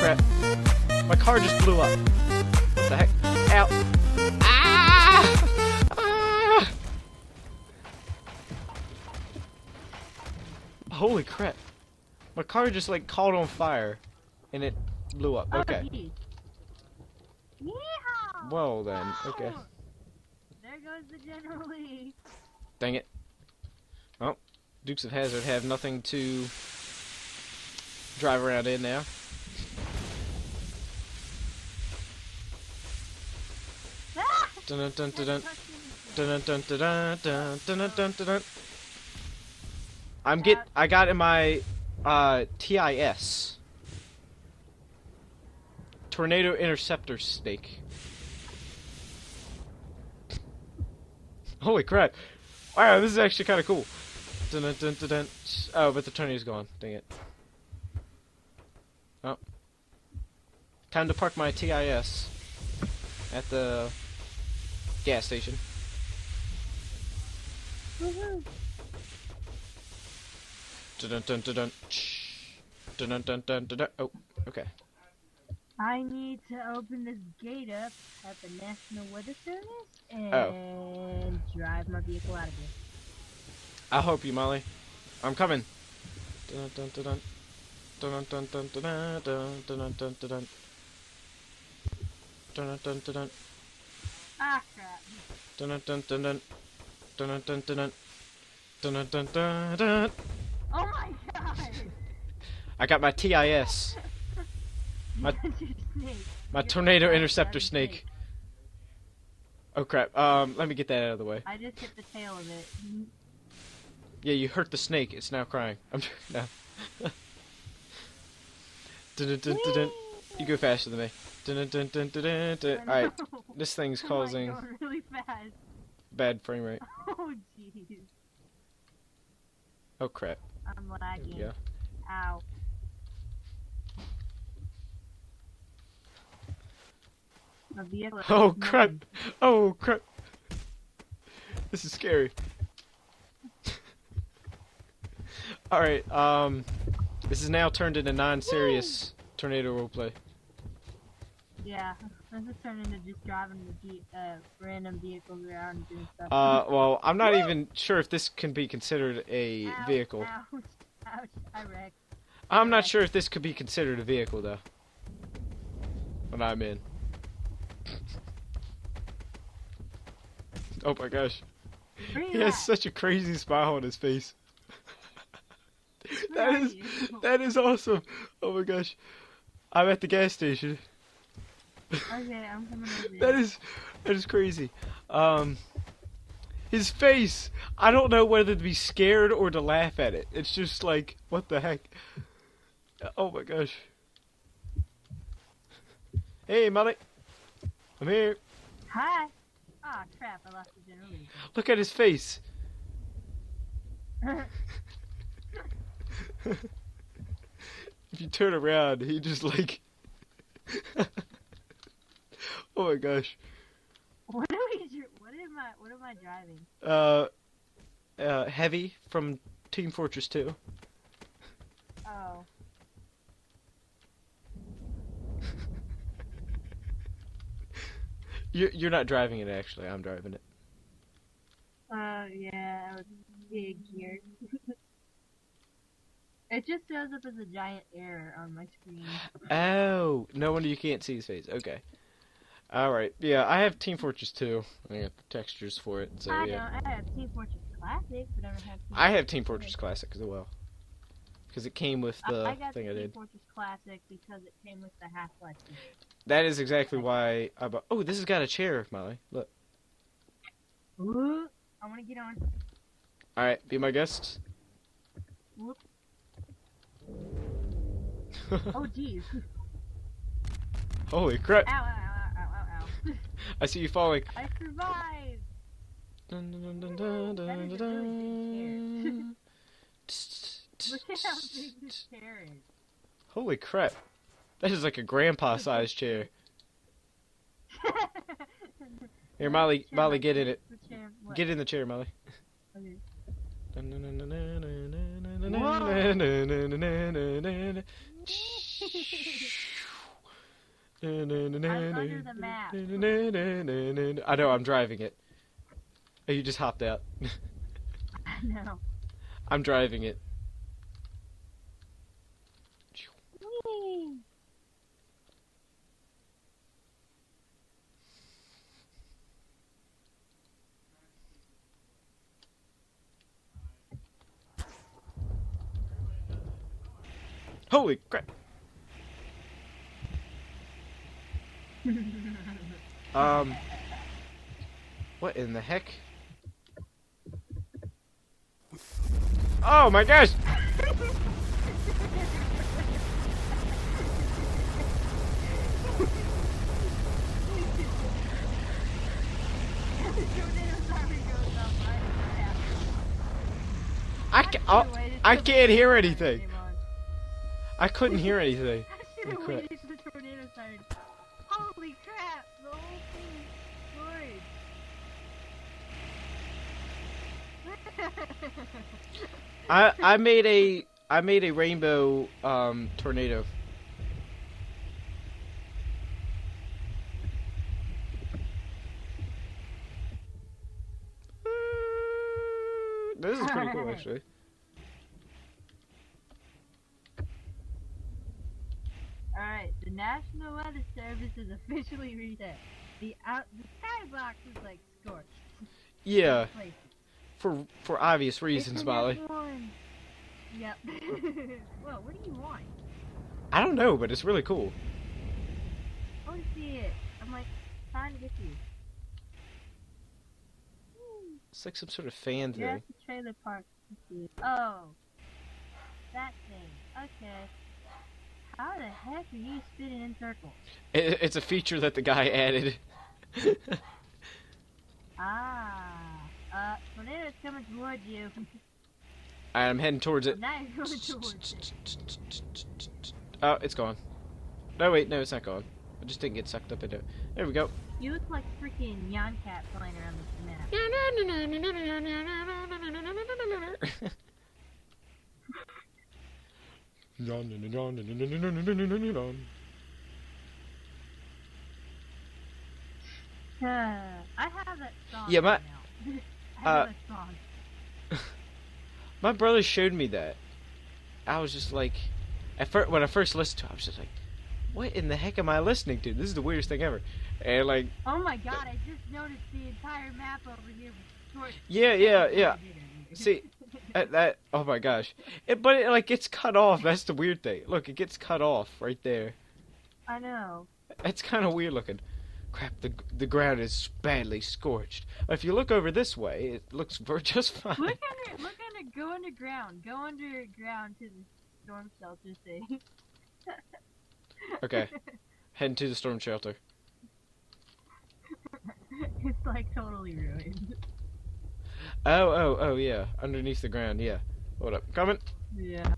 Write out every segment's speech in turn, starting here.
crap. My car just blew up. What the heck? Ow. Ah! Ah! Holy crap. My car just like caught on fire and it blew up. Okay. Oh, yeehaw! Well then, okay. There goes the General Lee. Dang it. Well, Dukes of Hazzard have nothing to drive around in now. Ah! Dun dun dun dun dun dun dun dun dun dun dun dun dun. I got in my TIS. Tornado Interceptor Snake. Holy crap. Wow, this is actually kind of cool. Dun dun dun dun dun. Oh, but the tornado's gone. Dang it. Oh. Time to park my TIS at the gas station. Woohoo! Dun dun dun dun dun. Dun dun dun dun dun. Oh, okay. I need to open this gate up at the National Weather Service and drive my vehicle out of here. I'll help you, Molly. I'm coming. Dun dun dun dun. Dun dun dun dun dun dun dun dun dun dun. Dun dun dun dun. Ah, crap. Dun dun dun dun. Dun dun dun dun. Dun dun dun dun. Oh my god! I got my TIS. My Tornado Interceptor Snake. Oh crap. Let me get that out of the way. I just hit the tail of it. Yeah, you hurt the snake. It's now crying. I'm no. Dun dun dun dun dun. You go faster than me. Dun dun dun dun dun dun. All right, this thing's causing Going really fast. bad frame rate. Oh jeez. Oh crap. I'm lagging. Yeah. Ow. My vehicle is Oh crap. smoking. Oh crap. This is scary. All right. This is now turned into non-serious tornado roleplay. Yeah, this is turning into just driving the random vehicles around and doing stuff. Well, I'm not even sure if this can be considered a Ouch, vehicle. Ouch, ouch, I wrecked. I'm not sure if this could be considered a vehicle, though. When I'm in. Oh my gosh. He has such a crazy smile on his face. That is awesome. Oh my gosh. I'm at the gas station. Okay, I'm coming over there. That is crazy. His face, I don't know whether to be scared or to laugh at it. It's just like, what the heck? Oh my gosh. Hey, Molly. I'm here. Hi. Ah, crap, I lost the general. Look at his face. If you turn around, he just like... Oh my gosh. What am I driving? Heavy from Team Fortress 2. Oh. You're not driving it actually, I'm driving it. Yeah, I was big here. It just shows up as a giant error on my screen. Oh, no wonder you can't see his face. Okay. Alright, yeah, I have Team Fortress 2. I got the textures for it, so yeah. I have Team Fortress Classic, but I don't have I have Team Fortress Classic as well. Because it came with the I got thing the I Team did. Fortress Classic because it came with the Half-Life. That is exactly why I bought... Oh, this has got a chair, Molly. Look. Ooh, I want to get on. Alright, be my guest. Whoop. Oh, jeez. Holy crap. Ow, ow, ow, ow, ow, ow. I see you falling. I survived! Dun, dun, dun, dun, dun, dun, dun. Look at how big this chair is. Holy crap. That is like a grandpa-sized chair. Here, Molly, get in it. Get in the chair, Molly. Okay. under the map. I know, I'm driving it. Oh, you just hopped out. No. I'm driving it. Whee! Holy crap. What in the heck? Oh my gosh! I can't hear anything. I couldn't hear anything. I should have waited till the tornado started. Holy crap! The whole thing destroyed. I made a rainbow tornado. This is pretty cool, actually. Alright, the National Weather Service is officially reset. The skybox is like scorched. Yeah, for obvious reasons, It's Molly. Yep. Well, what do you want? I don't know, but it's really cool. I want to see it. I'm like trying to get you. It's like some sort of fan thing. Yeah, it's the trailer park. Oh, that thing. Okay. How the heck are you spinning in circles? It's a feature that the guy added. Tornado's coming towards you. I'm heading towards it. Now you're going towards it. Oh, it's gone. No, wait, no, it's not gone. I just didn't get sucked up into it. There we go. You look like freaking Yon Cat flying around this map. I have that song. Yeah, right now. I have that song. My brother showed me that. I was just like, when I first listened to it, I was just like, what in the heck am I listening to? This is the weirdest thing ever. And like, oh my god, I just noticed the entire map over here was short. Yeah. See, oh my gosh. But it like gets cut off. That's the weird thing. Look, it gets cut off right there. I know. It's kind of weird looking. Crap, the ground is badly scorched. If you look over this way, it looks just fine. Go underground. Go underground to the storm shelter thing. Okay, heading to the storm shelter. It's like totally ruined. Oh, yeah, underneath the ground, yeah. Hold up, coming. Yeah.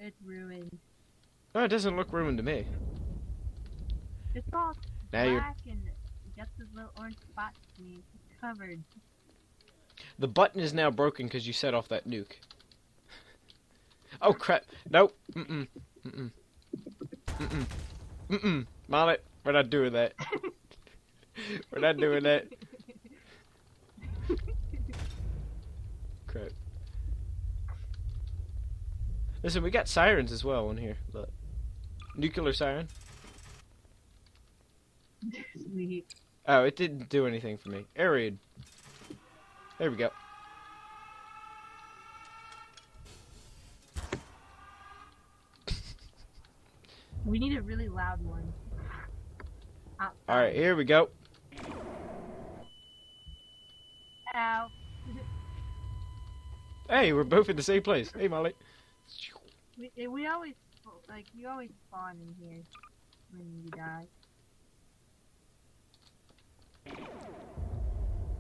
It's ruined. Oh, it doesn't look ruined to me. It's all Now black and got those little orange spots to me. It's covered. The button is now broken because you set off that nuke. Oh crap! Nope. Molly, we're not doing that. We're not doing that. Crap. Listen, we got sirens as well in here. Look. Nuclear siren. Sweet. Oh, it didn't do anything for me. Air raid. There we go. We need a really loud one. Alright, here we go. Ow. Hey, we're both in the same place. Hey, Molly. We always, like, you always spawn in here when you die.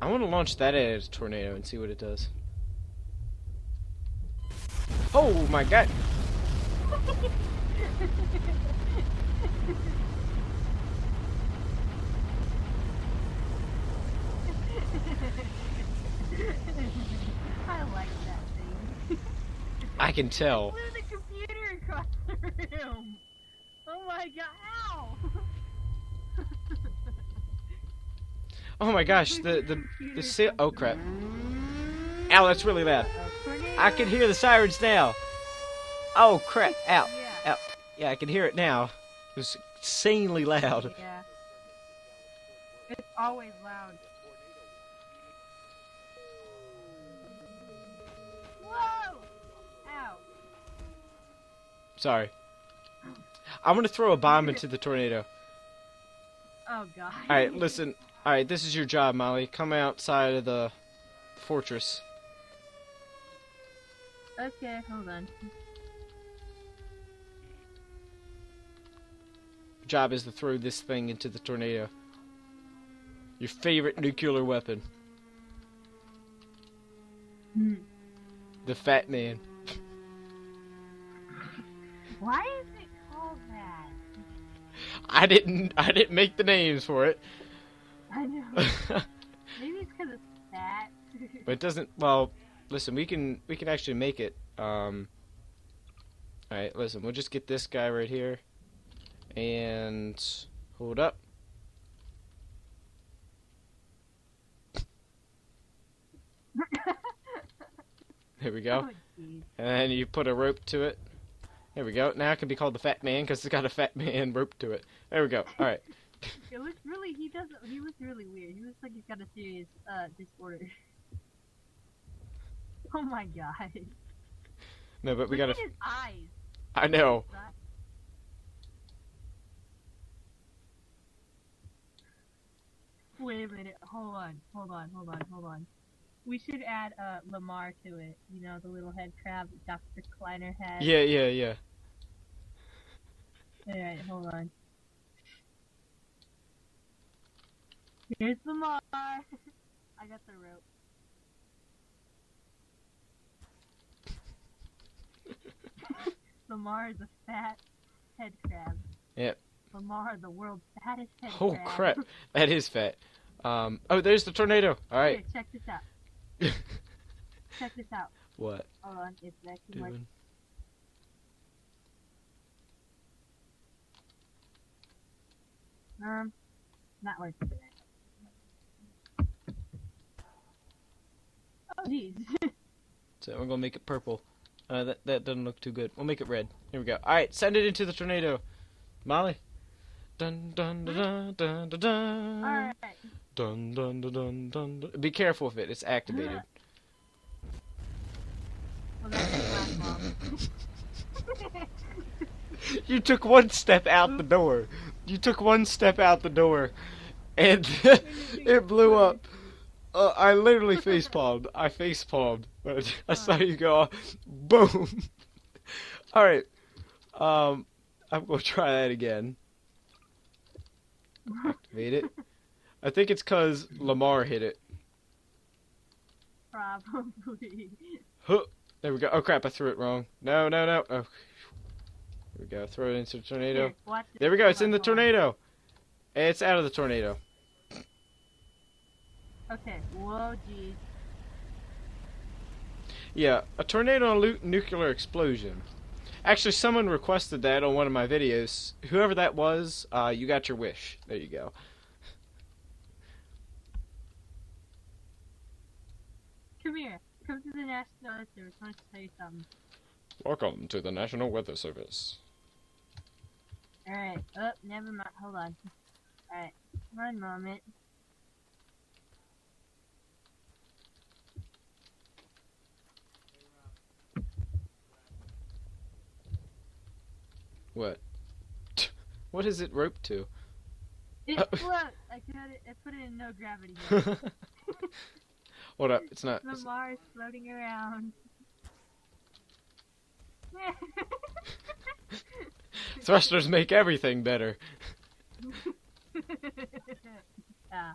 I want to launch that at a tornado and see what it does. Oh my god! I like that thing. I can tell. Blew the computer room. Oh my god! Ow! Oh my gosh, oh crap. Ow, that's really loud. I can hear the sirens now. Oh crap, ow, Yeah. ow. Yeah, I can hear it now. It was insanely loud. Yeah. It's always loud. Whoa! Ow. Sorry. I'm gonna throw a bomb into the tornado. Oh god. Alright, listen. Alright, this is your job, Molly. Come outside of the fortress. Okay, hold on. Your job is to throw this thing into the tornado. Your favorite nuclear weapon. Hmm. The Fat Man. Why is it called that? I didn't make the names for it. I know. Maybe it's because it's fat. But it doesn't. Well, listen, we can actually make it. All right, listen, we'll just get this guy right here, and hold up. There we go. Oh, jeez. And then you put a rope to it. There we go. Now it can be called the Fat Man because it's got a Fat Man rope to it. There we go. All right. It looks really. He looks really weird. He looks like he's got a serious disorder. Oh my god. No, but we Look gotta. at his eyes. I know. Wait a minute. Hold on. We should add Lamar to it. You know, the little head crab Dr. Kleiner had. Yeah. Alright, hold on. Here's Lamar. I got the rope. Lamar is a fat head crab. Yep. Lamar, the world's fattest head Oh crab. crap, that is fat. Oh, there's the tornado. All right. Here, check this out. Check this out. What? Hold on, it's actually like Doing? not working. Oh jeez. So we're gonna make it purple. That doesn't look too good. We'll make it red. Here we go. All right, send it into the tornado, Molly. Dun dun dun dun dun dun dun. Alright. Dun dun dun dun dun. Dun. Be careful of it. It's activated. Well, that's the last bomb. You took one step out the door. You took one step out the door, and it blew up. I literally facepalmed. I facepalmed. I saw you go, boom. All right. I'm gonna try that again. Activate it. I think it's cause Lamar hit it. Probably. Huh. There we go. Oh crap! I threw it wrong. No. Oh. There we go. Throw it into the tornado. Here, watch this. There we go. It's in the Hold on. tornado. It's out of the tornado. Okay. Whoa, jeez. Yeah, a tornado and nuclear explosion. Actually, someone requested that on one of my videos. Whoever that was, you got your wish. There you go. Come here. Come to the National Weather Service. I want to tell you something. Welcome to the National Weather Service. Alright. Oh, never mind. Hold on. Alright. One moment. What? What is it roped to? It floats. I put it in no gravity mode. Hold up, it's not. Lamar is floating around. Thrusters make everything better. Ah.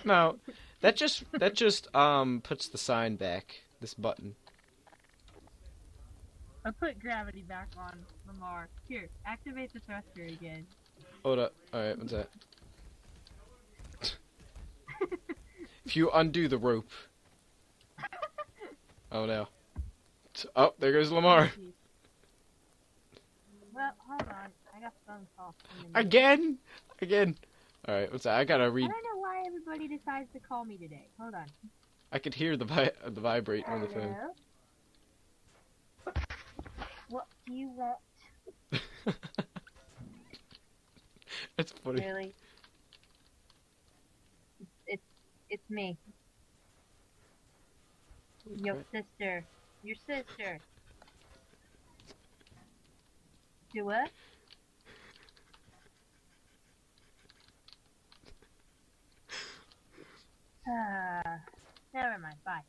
No, that just puts the sign back. This button. I put gravity back on Lamar. Here, activate the thruster again. Hold up. All right, what's that? If you undo the rope. Oh no. Oh, there goes Lamar. tongue talk from the neighbors. Again? Again. Alright, what's that? I gotta I read. don't know why everybody decides to call me today. Hold on. I could hear the vibrate on the phone. Hello? What do you want? That's funny. Really? It's me. Your sister. Your sister. Do what? Never mind. Bye.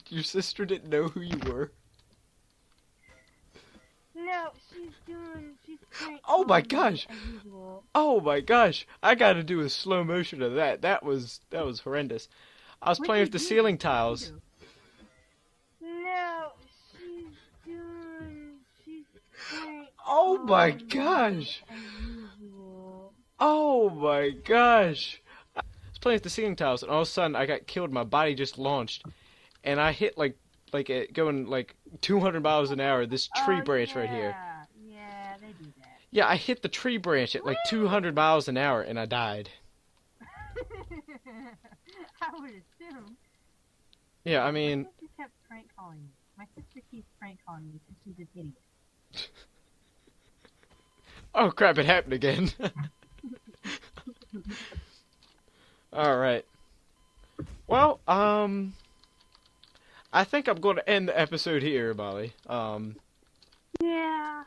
Your sister didn't know who you were? No, she's prank Oh my calling me gosh! as usual. Oh my gosh! I gotta do a slow motion of that. That was horrendous. I was What playing did with the you ceiling do? tiles. No, she's prank Oh my calling me gosh! as usual. Oh my gosh! I was playing with the ceiling tiles, and all of a sudden I got killed. My body just launched, and I hit like it going like 200 miles an hour. This tree branch right here. Yeah, they do that. Yeah, I hit the tree branch at like 200 miles an hour, and I died. I would assume. Yeah, I mean. My sister kept prank calling me. My sister keeps prank calling me because she's an idiot. Oh crap! It happened again. All right. Well, I think I'm going to end the episode here, Molly. Yeah.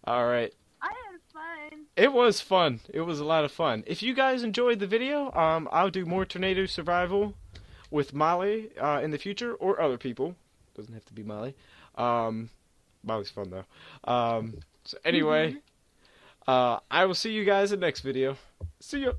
All right. I had fun. It was fun. It was a lot of fun. If you guys enjoyed the video, I'll do more tornado survival with Molly in the future, or other people. Doesn't have to be Molly. Molly's fun though. So anyway, I will see you guys in the next video. See ya.